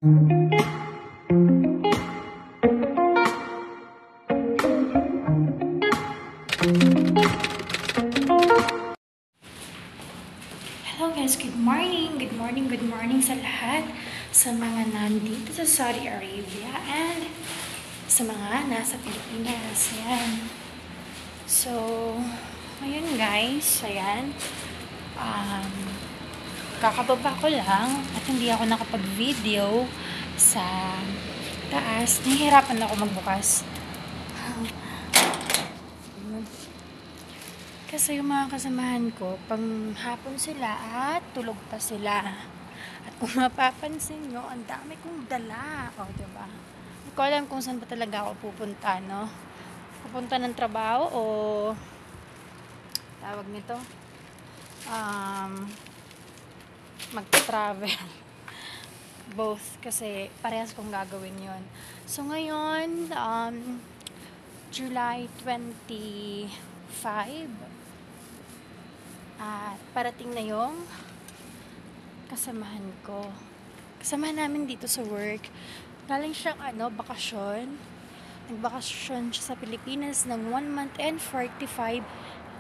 Hello guys, good morning, good morning, good morning sa lahat, sa mga nandito sa Saudi Arabia and sa mga nasa Pilipinas. Ayan. So, ngayon guys, ayan, kakababa ko lang at hindi ako nakapag-video sa taas. Nahihirapan ako magbukas. Kasi yung mga kasamahan ko, pang hapon sila at tulog pa sila. At kung mapapansin nyo, ang dami kong dala. O, diba? Hindi ko alam kung saan pa talaga ako pupunta, no? Pupunta ng trabaho o tawag nito? Mag-travel. Both. Kasi parehas kong gagawin yon. So, ngayon, July 25, at parating na yung kasamahan ko. Kasamahan namin dito sa work. Galing siyang bakasyon. Nagbakasyon siya sa Pilipinas ng 1 month and 45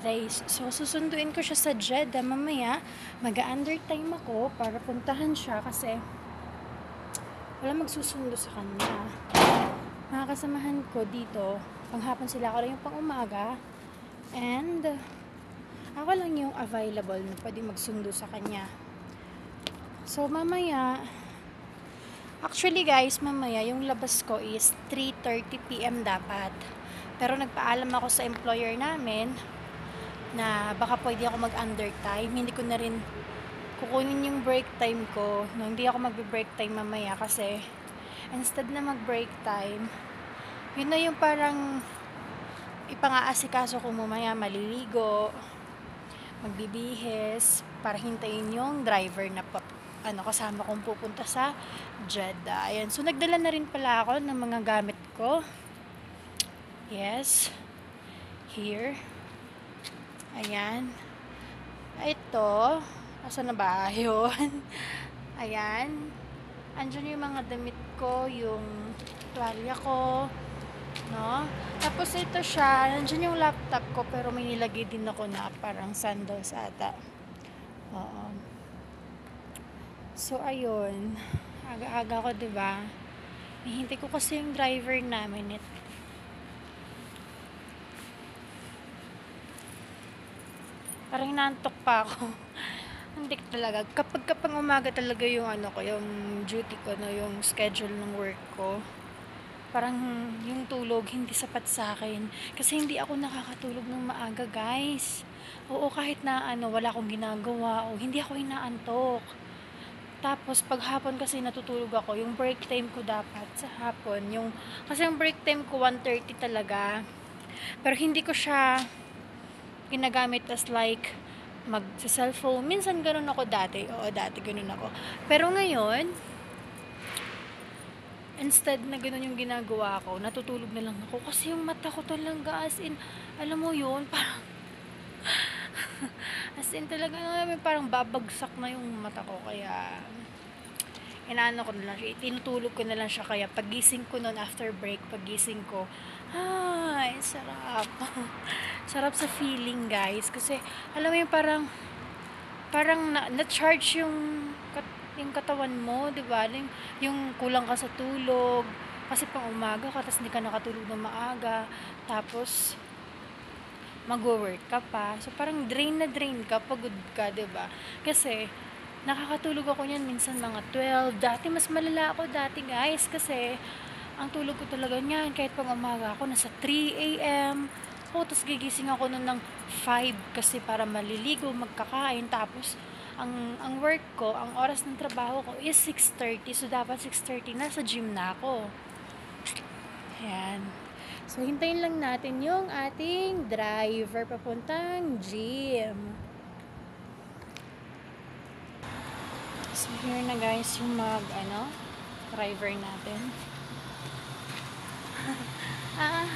days. So, susunduin ko siya sa Jeddah mamaya. Mag-undertime ako para puntahan siya kasi wala magsusundo sa kanya. Mga kasamahan ko dito, panghapon sila, ako lang yung pang-umaga. And ako lang yung available na pwede magsundo sa kanya. So, mamaya, actually guys, mamaya, yung labas ko is 3:30 PM dapat. Pero nagpaalam ako sa employer namin na baka pwede ako mag-undertime. Hindi ko na rin kukunin yung break time ko. No, hindi ako magbe-break time mamaya kasi instead na mag-break time, yun na yung parang ipang-aasikaso ko mamaya, maliligo, magbibihis para hintayin yung driver na kasama kong pupunta sa Jeddah. Ayan. So, nagdala na rin pala ako ng mga gamit ko. Yes. Here. Ayan. Ito. Asan na ba? Yun. Ayan. Andyan yung mga damit ko, yung tuwalya ko. No? Tapos ito siya, nandiyan yung laptop ko pero may nilagay din ako na parang sandals ata. Oo. So ayun, aga-aga ko 'di ba? Hihintay ko kasi yung driver namin Parang nantok pa ako. Hindi talaga. Kapag umaga talaga yung yung duty ko, no, yung schedule ng work ko. Parang yung tulog hindi sapat sa akin. Kasi hindi ako nakakatulog ng maaga, guys. Oo, kahit na wala akong ginagawa o hindi ako inaantok. Tapos pag hapon kasi natutulog ako, yung break time ko dapat sa hapon, kasi yung break time ko 1:30 talaga. Pero hindi ko siya ginagamit as like mag-cellphone. Minsan ganun ako dati. Oo, dati ganun ako. Pero ngayon, instead na gano'n yung ginagawa ko, natutulog na lang ako. Kasi yung mata ko talaga, as in, alam mo yun, parang, as in talaga, parang babagsak na yung mata ko. Kaya, inaano ko na lang siya, tinutulog ko na lang siya. Kaya, pagising ko noon, after break, pagising ko, ay, sarap. Sarap sa feeling, guys. Kasi, alam mo yung parang na-charge yung katawan mo, 'di ba? Yung kulang ka sa tulog kasi pang umaga ka tapos hindi ka nakatulog ng maaga, tapos magwo-work ka pa. So parang drain ka, pagod ka, 'di ba? Kasi nakakatulog ako niyan minsan mga 12. Dati mas malala ako dati, guys, kasi ang tulog ko talaga niyan kahit pang umaga ako nasa 3 AM. Tapos gigising ako noon ng 5 kasi para maliligo, magkakain, tapos ang work ko, ang oras ng trabaho ko is 6:30. So, dapat 6:30 nasa gym na ako. Ayan. So, hintayin lang natin yung ating driver papuntang gym. So, here na guys yung driver natin. I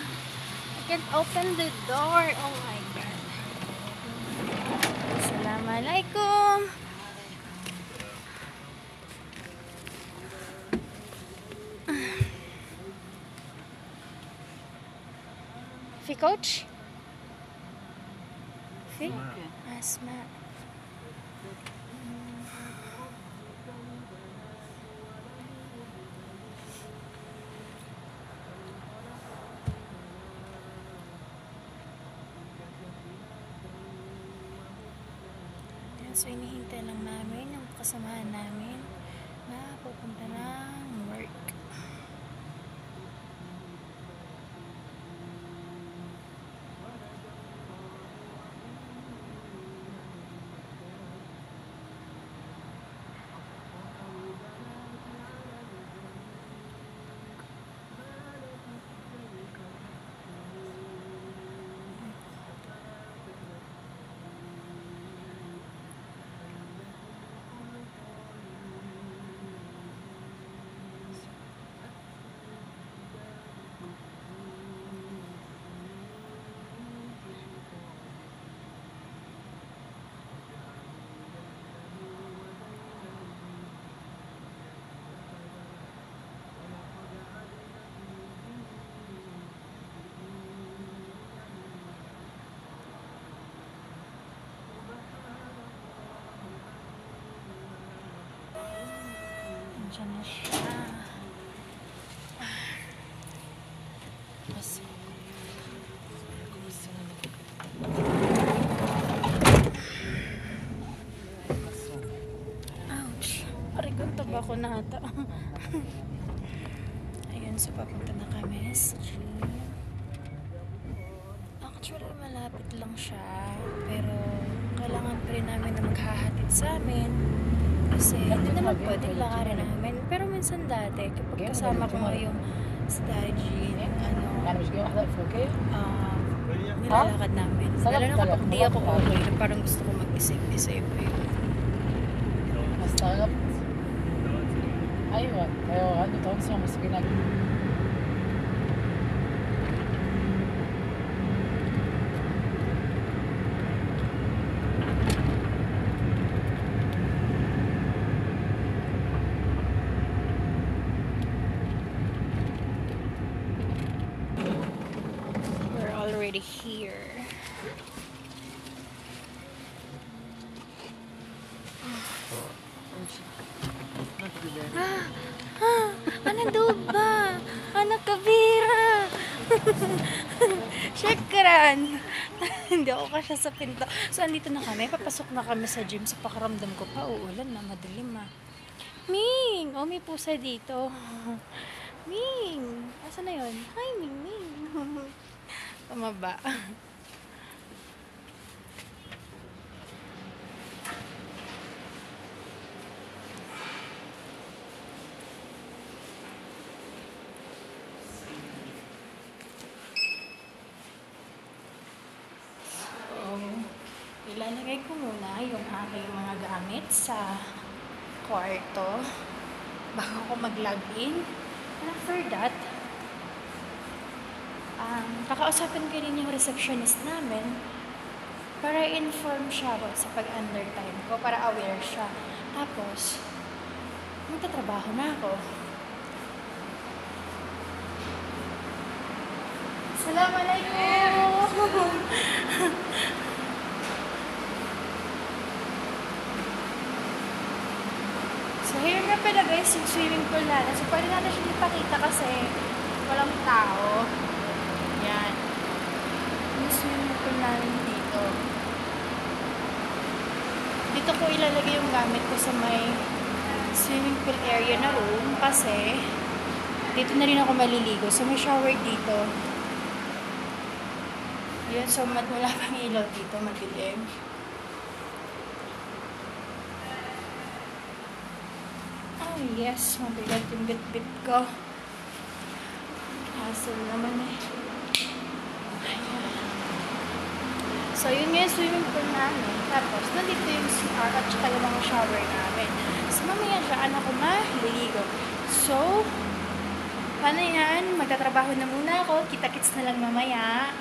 can't open the door. Oh my God. Assalamualaikum. coach? Fit? Okay. Asma. Ayan, so inihintay lang namin yung kasamahan namin na pupunta ng work. Andiyan na siya. Mas... Ouch! Parang taba ko na ata. Ayun, so papunta na kami sa gym. Actually, malapit lang siya. Pero, kailangan pa rin namin na maghahatid sa amin. Kasi, hindi naman pwedeng lakarin namin. Pero minsan dati, kapag kasama ko nga yung sa Daddy, nilalakad namin. Lalo na kapag di ako okay, na parang gusto ko mag-isip-isip. استغربت ايوه عنده تونسي ومسكينه We're already here. Anak duba! Anak kabira! Syakran! Hindi ako kasya sa pinto. So, andito na kami. Papasok na kami sa gym. Sa pakaramdam ko pa, uulan na, madilim ah. Ming! Oh, may pusa dito. Ming! Asa na yun? Hi, Ming Ming! Tumaba. Ilalagay ko muna yung aking mga gamit sa kwarto bago ako mag-login. And after that, kakausapin ko rin yung receptionist namin para inform siya about sa pag-under time ko, para aware siya. Tapos, magtatrabaho na ako. Assalamualaikum! So, here na pala guys, yung swimming pool natin. So, pwede natin siya ipakita kasi walang tao. Yan. Yung swimming pool namin dito. Dito ko ilalagay yung gamit ko sa may swimming pool area na room kasi dito na rin ako maliligo. So, may shower dito. Yun, so wala pang ilaw dito, madilim. Oh yes, mabigat yung bit-bit ko. Hassle naman eh. Ayan. So, yun nga yung swimming pool namin. Tapos, nandito yung CR at saka yung mga shower namin. So, mamaya dyan ako maliligo. So, paano yan? Magtatrabaho na muna ako. Kita-kits na lang mamaya.